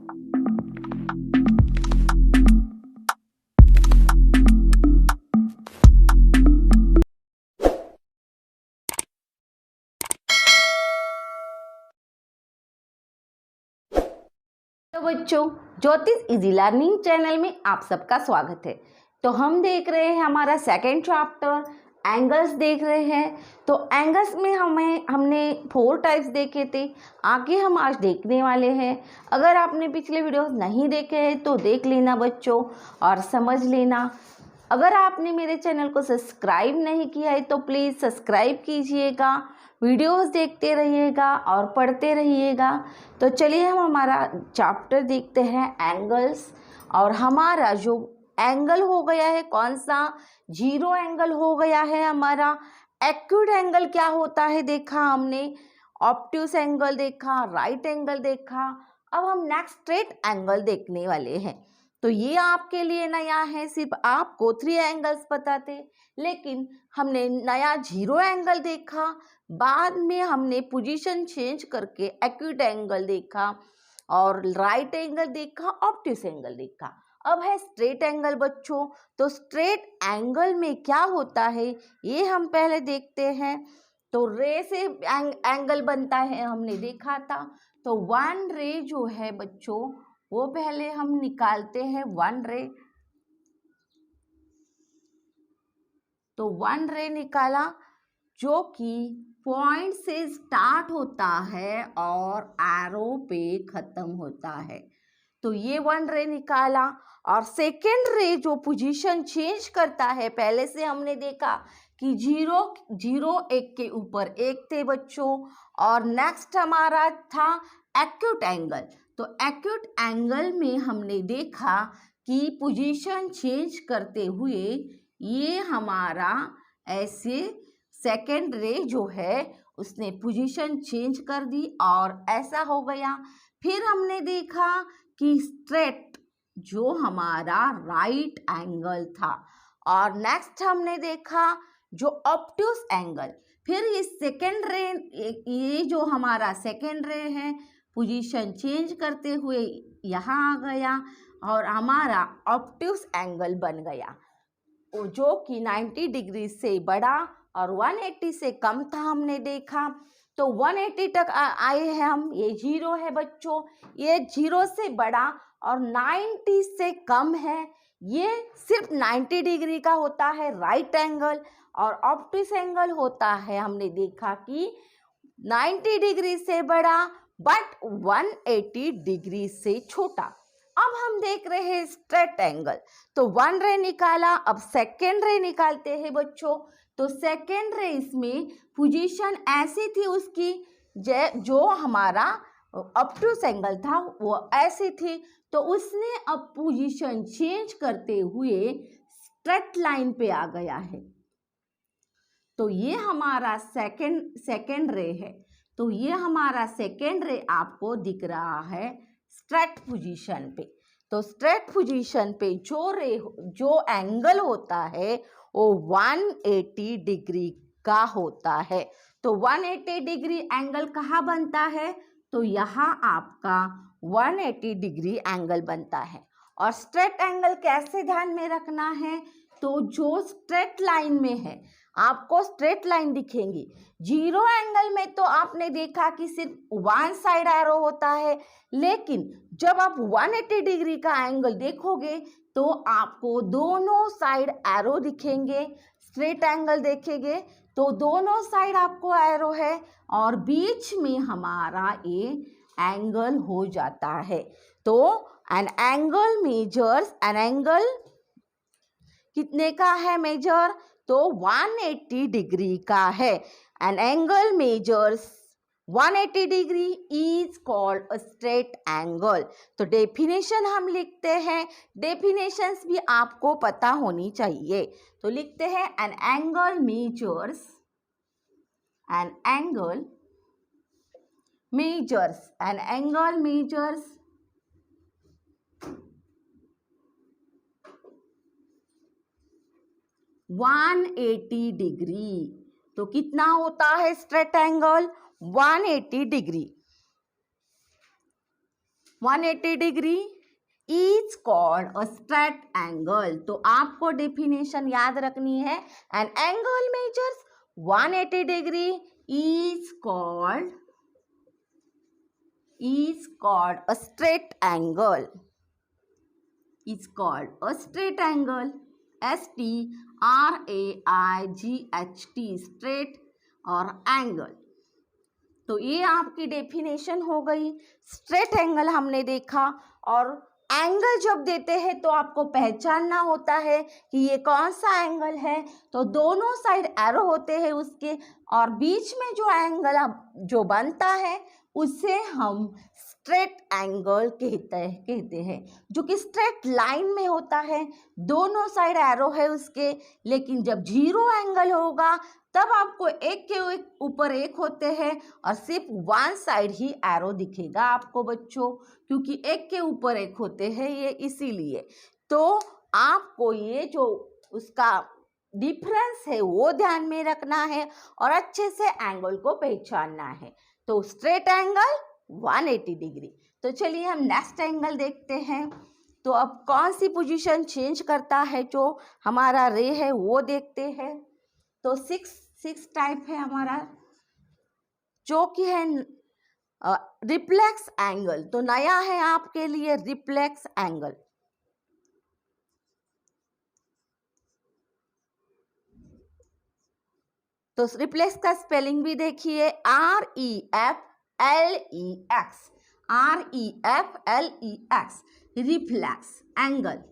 तो बच्चों, ज्योतिष इजी लर्निंग चैनल में आप सबका स्वागत है। तो हम देख रहे हैं हमारा सेकंड चैप्टर एंगल्स देख रहे हैं। तो एंगल्स में हमने 4 टाइप्स देखे थे, आगे हम आज देखने वाले हैं। अगर आपने पिछले वीडियोस नहीं देखे हैं तो देख लेना बच्चों और समझ लेना। अगर आपने मेरे चैनल को सब्सक्राइब नहीं किया है तो प्लीज़ सब्सक्राइब कीजिएगा, वीडियोस देखते रहिएगा और पढ़ते रहिएगा। तो चलिए हम हमारा चैप्टर देखते हैं एंगल्स। और हमारा जो एंगल हो गया है कौन सा, जीरो एंगल हो गया है हमारा। एक्यूट एंगल क्या होता है देखा हमने, ऑब्ट्यूस एंगल देखा, राइट एंगल देखा। अब हम नेक्स्ट स्ट्रेट एंगल देखने वाले हैं। तो ये आपके लिए नया है, सिर्फ आपको 3 एंगल्स पता थे, लेकिन हमने नया जीरो एंगल देखा। बाद में हमने पोजीशन चेंज करके एक्यूट एंगल देखा और राइट एंगल देखा, ऑब्ट्यूस एंगल देखा। अब है स्ट्रेट एंगल बच्चों। तो स्ट्रेट एंगल में क्या होता है ये हम पहले देखते हैं। तो रे से एंगल बनता है, हमने देखा था। तो 1 रे जो है बच्चों वो पहले हम निकालते हैं 1 रे। तो 1 रे निकाला जो कि पॉइंट से स्टार्ट होता है और एरो पे खत्म होता है। तो ये 1 रे निकाला। और सेकेंड रे जो पोजीशन चेंज करता है, पहले से हमने देखा कि 0 1 के ऊपर 1 थे बच्चों। और नेक्स्ट हमारा था एक्यूट एंगल। तो एक्यूट एंगल में हमने देखा कि पोजीशन चेंज करते हुए ये हमारा ऐसे सेकेंड रे जो है उसने पोजीशन चेंज कर दी और ऐसा हो गया। फिर हमने देखा कि स्ट्रेट जो हमारा राइट एंगल था। और नेक्स्ट हमने देखा जो ऑब्ट्यूस एंगल। फिर इस सेकेंड रे, ये जो हमारा सेकेंड रे है पोजीशन चेंज करते हुए यहाँ आ गया और हमारा ऑब्ट्यूस एंगल बन गया, जो कि 90 डिग्री से बड़ा और 180 से कम था हमने देखा। तो 180 तक आए हैं हम। ये 0 है बच्चों, ये 0 से बड़ा और 90 से कम है। ये सिर्फ 90 डिग्री का होता है राइट एंगल और ऑब्ट्यूस एंगल होता है, हमने देखा कि 90 डिग्री से बड़ा बट 180 डिग्री से छोटा। अब हम देख रहे हैं स्ट्रेट एंगल। तो 1 रे निकाला, अब सेकेंड रे निकालते हैं बच्चों। तो सेकेंड रे इसमें पोजीशन ऐसी थी उसकी, जो हमारा ऑब्ट्यूस एंगल था वो ऐसी थी। तो उसने अब पोजीशन चेंज करते हुए स्ट्रेट लाइन पे आ गया है। तो ये हमारा सेकेंड रे है। तो ये हमारा सेकेंड रे आपको दिख रहा है स्ट्रेट पोजीशन पे। तो स्ट्रेट पोजीशन पे जो एंगल होता है वो 180 डिग्री का होता है। तो 180 डिग्री एंगल कहाँ बनता है, तो यहाँ आपका 180 डिग्री एंगल बनता है। और स्ट्रेट एंगल कैसे ध्यान में रखना है, तो जो स्ट्रेट लाइन में है आपको स्ट्रेट लाइन दिखेंगी। जीरो एंगल में तो आपने देखा कि सिर्फ 1 साइड एरो होता है, लेकिन जब आप 180 डिग्री का एंगल देखोगे तो आपको दोनों साइड एरो दिखेंगे। स्ट्रेट एंगल देखेंगे तो दोनों साइड आपको एरो है और बीच में हमारा ये एंगल हो जाता है। तो एन एंगल कितने का है मेजर, तो 180 डिग्री का है। An angle measures 180 degree is called a straight angle. तो डेफिनेशन हम लिखते हैं, डेफिनेशंस भी आपको पता होनी चाहिए। तो लिखते हैं एन एंगल मेजर्स 180 डिग्री। तो कितना होता है straight angle, 180 degree. 180 degree is called a straight angle. तो आपको डेफिनेशन याद रखनी है। An angle measures 180 degree is called a straight angle, is called a straight angle, STRAIGHT, straight और एंगल। तो ये आपकी डेफिनेशन हो गई। स्ट्रेट एंगल हमने देखा, और एंगल जब देते हैं तो आपको पहचानना होता है कि ये कौन सा एंगल है। तो दोनों साइड एरो होते हैं उसके, और बीच में जो एंगल जो बनता है उसे हम स्ट्रेट एंगल कहते हैं, जो कि स्ट्रेट लाइन में होता है, दोनों साइड एरो है उसके। लेकिन जब जीरो एंगल होगा तब आपको एक के ऊपर एक होते हैं और सिर्फ वन साइड ही एरो दिखेगा आपको बच्चों, क्योंकि एक के ऊपर एक होते हैं ये इसीलिए। तो आपको ये जो उसका डिफरेंस है वो ध्यान में रखना है और अच्छे से एंगल को पहचानना है। तो स्ट्रेट एंगल 180 डिग्री। तो चलिए हम नेक्स्ट एंगल देखते हैं। तो अब कौन सी पोजीशन चेंज करता है जो हमारा रे है वो देखते हैं। तो सिक्स टाइप है हमारा, जो कि है रिफ्लेक्स एंगल। तो नया है आपके लिए रिफ्लेक्स एंगल। तो रिफ्लेक्स का स्पेलिंग भी देखिए, REFLEX, REFLEX, रिफ्लेक्स एंगल।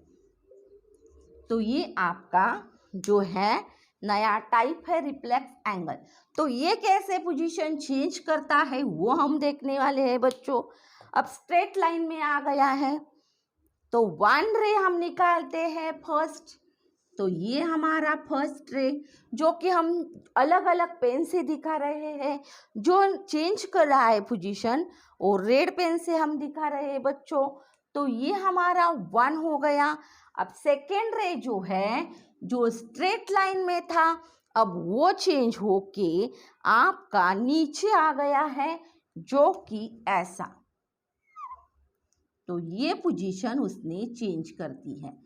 तो ये आपका जो है नया टाइप है रिफ्लेक्स एंगल। तो ये कैसे पोजीशन चेंज करता है वो हम देखने वाले हैं बच्चों। अब स्ट्रेट लाइन में आ गया है तो वन रे हम निकालते हैं फर्स्ट। तो ये हमारा फर्स्ट रे, जो कि हम अलग अलग पेन से दिखा रहे हैं, जो चेंज कर रहा है पोजीशन, और रेड पेन से हम दिखा रहे हैं बच्चों। तो ये हमारा 1 हो गया। अब सेकेंड रे जो है, जो स्ट्रेट लाइन में था, अब वो चेंज होके आपका नीचे आ गया है, जो कि ऐसा। तो ये पोजीशन उसने चेंज कर दी है,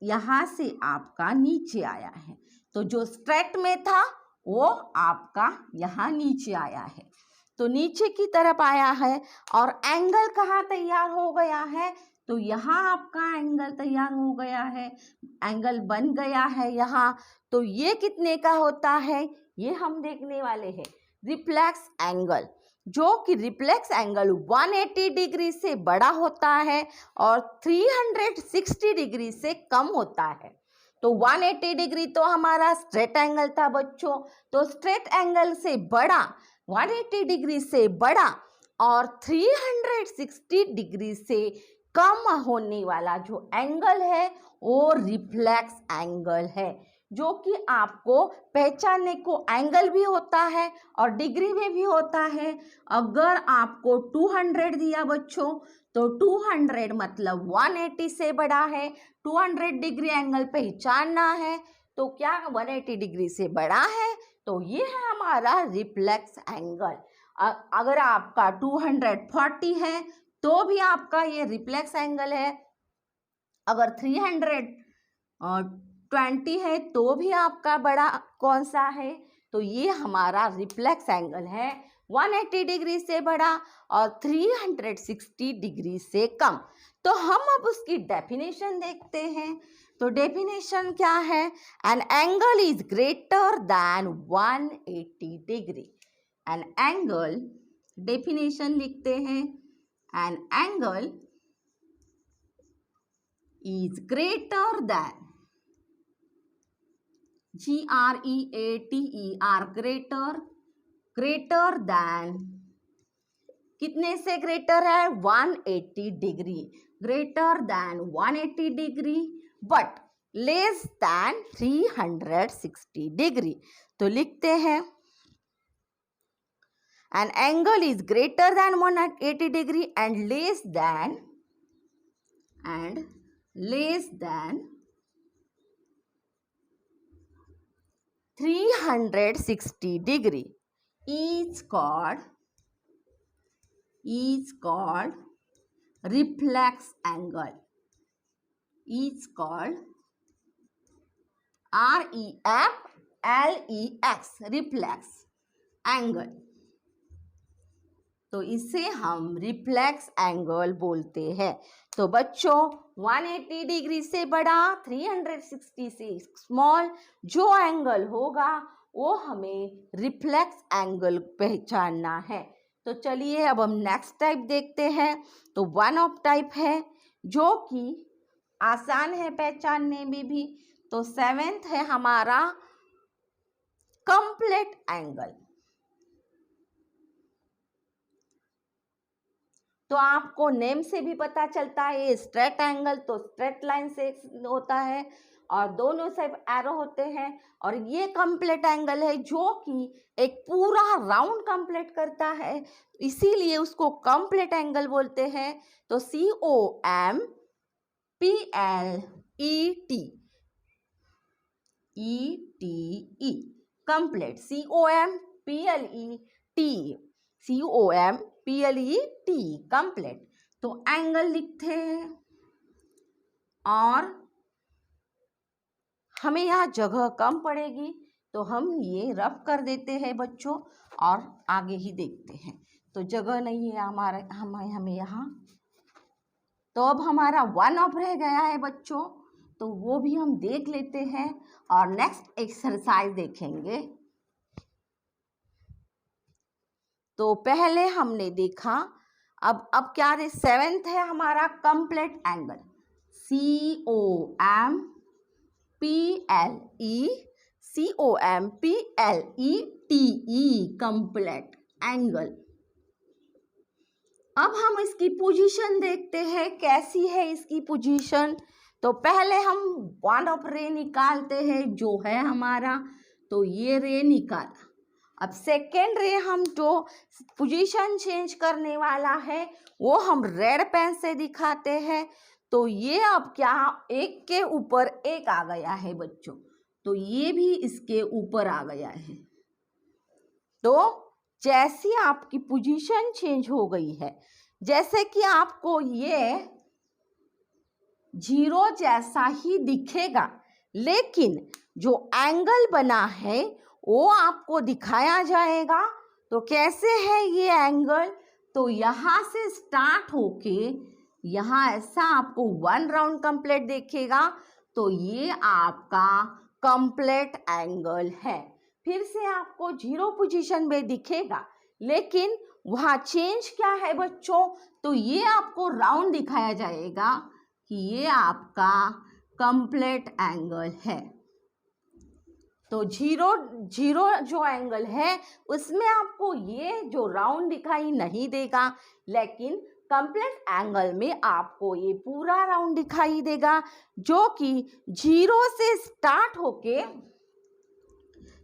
यहाँ से आपका नीचे आया है। तो जो स्ट्रेट में था वो आपका यहाँ नीचे आया है, तो नीचे की तरफ आया है। और एंगल कहाँ तैयार हो गया है, तो यहाँ आपका एंगल तैयार हो गया है, एंगल बन गया है यहाँ। तो ये कितने का होता है ये हम देखने वाले हैं। रिफ्लेक्स एंगल, जो कि रिफ्लेक्स एंगल 180 डिग्री से बड़ा होता है और 360 डिग्री से कम होता है। तो 180 डिग्री तो हमारा स्ट्रेट एंगल था बच्चों। तो स्ट्रेट एंगल से बड़ा, 180 डिग्री से बड़ा और 360 डिग्री से कम होने वाला जो एंगल है वो रिफ्लेक्स एंगल है, जो कि आपको पहचानने को एंगल भी होता है और डिग्री में भी होता है। अगर आपको 200 दिया बच्चों, तो 200 मतलब 180 से बड़ा है, 200 डिग्री एंगल पहचानना है। तो क्या 180 डिग्री से बड़ा है, तो ये है हमारा रिफ्लेक्स एंगल। अगर आपका 240 है तो भी आपका ये रिफ्लेक्स एंगल है। अगर 320 है तो भी आपका बड़ा कौन सा है, तो ये हमारा रिफ्लेक्स एंगल है 180 डिग्री से बड़ा और 360 डिग्री से कम। तो हम अब उसकी डेफिनेशन देखते हैं। तो डेफिनेशन क्या है, an angle is greater than 180 degree. An angle, definition लिखते हैं, an angle is greater than, greater, greater than, कितने से ग्रेटर है 180 degree, greater than 180 degree, but less than 360 degree. तो लिखते हैं an angle is greater than 180 degree and less than 360 degree is called reflex angle is called REFLEX, reflex angle। तो इसे हम reflex angle बोलते हैं। तो बच्चों 180 डिग्री से बड़ा, 360 से स्मॉल जो एंगल होगा वो हमें रिफ्लेक्स एंगल पहचानना है। तो चलिए अब हम नेक्स्ट टाइप देखते हैं। तो वन ऑफ टाइप है जो कि आसान है पहचानने में भी। तो 7th है हमारा कंप्लीट एंगल। तो आपको नेम से भी पता चलता है ये स्ट्रेट एंगल, तो स्ट्रेट लाइन से होता है और दोनों साइड एरो होते हैं। और ये कंप्लीट एंगल है जो कि एक पूरा राउंड कंप्लीट करता है, इसीलिए उसको कंप्लीट एंगल बोलते हैं। तो COMPLETE कंप्लीट, COMPLET कंप्लीट। तो एंगल लिखते हैं और हमें यहाँ जगह कम पड़ेगी तो हम ये रफ कर देते हैं बच्चों और आगे ही देखते हैं। तो जगह नहीं है हमें यहाँ। तो अब हमारा वन ऑफ रह गया है बच्चों, तो वो भी हम देख लेते हैं और नेक्स्ट एक्सरसाइज देखेंगे। तो पहले हमने देखा, अब क्या है 7th है हमारा complete angle, COMPLETE complete angle. अब हम इसकी पोजीशन देखते हैं कैसी है इसकी पोजीशन। तो पहले हम वन ऑफ रे निकालते हैं जो है हमारा, तो ये रे निकाला। अब सेकेंड रे हम जो पोजीशन चेंज करने वाला है वो हम रेड पेन से दिखाते हैं। तो ये अब क्या एक के ऊपर एक आ गया है बच्चों, तो ये भी इसके ऊपर आ गया है। तो जैसी आपकी पोजीशन चेंज हो गई है, जैसे कि आपको ये 0 जैसा ही दिखेगा, लेकिन जो एंगल बना है वो आपको दिखाया जाएगा। तो कैसे है ये एंगल, तो यहाँ से स्टार्ट होके यहाँ ऐसा आपको 1 राउंड कंप्लीट दिखेगा, तो ये आपका कंप्लीट एंगल है। फिर से आपको 0 पोजीशन में दिखेगा, लेकिन वहाँ चेंज क्या है बच्चों, तो ये आपको राउंड दिखाया जाएगा कि ये आपका कंप्लीट एंगल है। तो 0 जो एंगल है उसमें आपको ये जो राउंड दिखाई नहीं देगा, लेकिन कंप्लीट एंगल में आपको ये पूरा राउंड दिखाई देगा, जो कि 0 से स्टार्ट होके,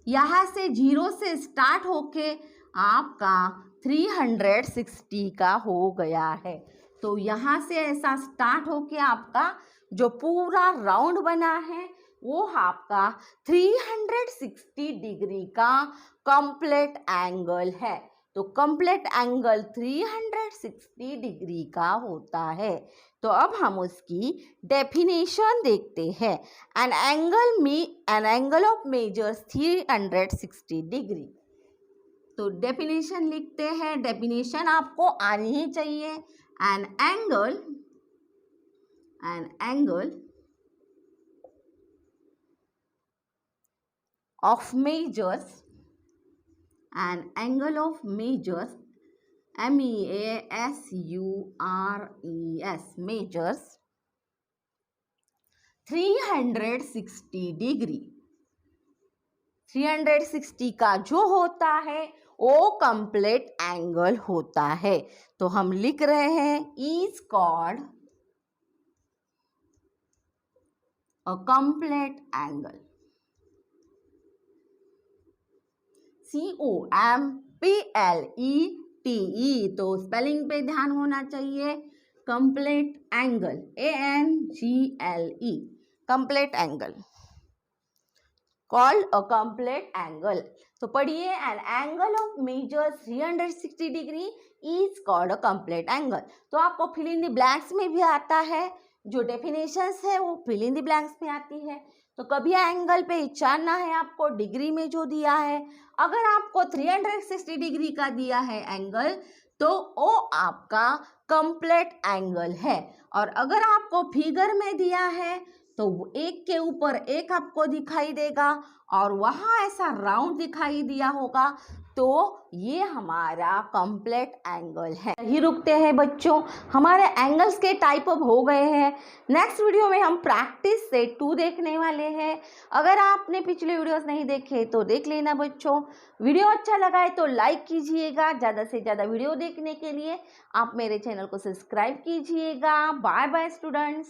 यहाँ से 0 से स्टार्ट होके आपका 360 का हो गया है। तो यहाँ से ऐसा स्टार्ट होके आपका जो पूरा राउंड बना है वो आपका 360 डिग्री का कंप्लीट एंगल है। तो कंप्लीट एंगल 360 डिग्री का होता है। तो अब हम उसकी डेफिनेशन देखते हैं। An angle of measures 360 degree. तो डेफिनेशन लिखते हैं, डेफिनेशन आपको आनी ही चाहिए। An angle of measures, an angle of measures, MEASURES, measures 360 degree. 360 का जो होता है वो कंप्लीट एंगल होता है। तो हम लिख रहे हैं is called a complete angle. COMPLETE, तो स्पेलिंग पे ध्यान होना चाहिए। Complete angle ANGLE complete angle. called a complete angle. तो पढ़िए, an angle of measure 360 degree is called a complete angle. तो आपको fill in the blanks में भी आता है, जो definitions है वो fill in the blanks में आती है. तो कभी एंगल पे पहचानना है आपको डिग्री में जो दिया है. अगर आपको 360 डिग्री का दिया है एंगल तो वो आपका कंप्लीट एंगल है. और अगर आपको फिगर में दिया है तो एक के ऊपर एक आपको दिखाई देगा और वहाँ ऐसा राउंड दिखाई दिया होगा तो ये हमारा कंप्लीट एंगल है. यही रुकते हैं बच्चों, हमारे एंगल्स के टाइप ऑफ हो गए हैं. नेक्स्ट वीडियो में हम प्रैक्टिस सेट 2 देखने वाले हैं. अगर आपने पिछले वीडियोस नहीं देखे तो देख लेना बच्चों. वीडियो अच्छा लगा है तो लाइक कीजिएगा. ज़्यादा से ज़्यादा वीडियो देखने के लिए आप मेरे चैनल को सब्सक्राइब कीजिएगा. Bye bye students.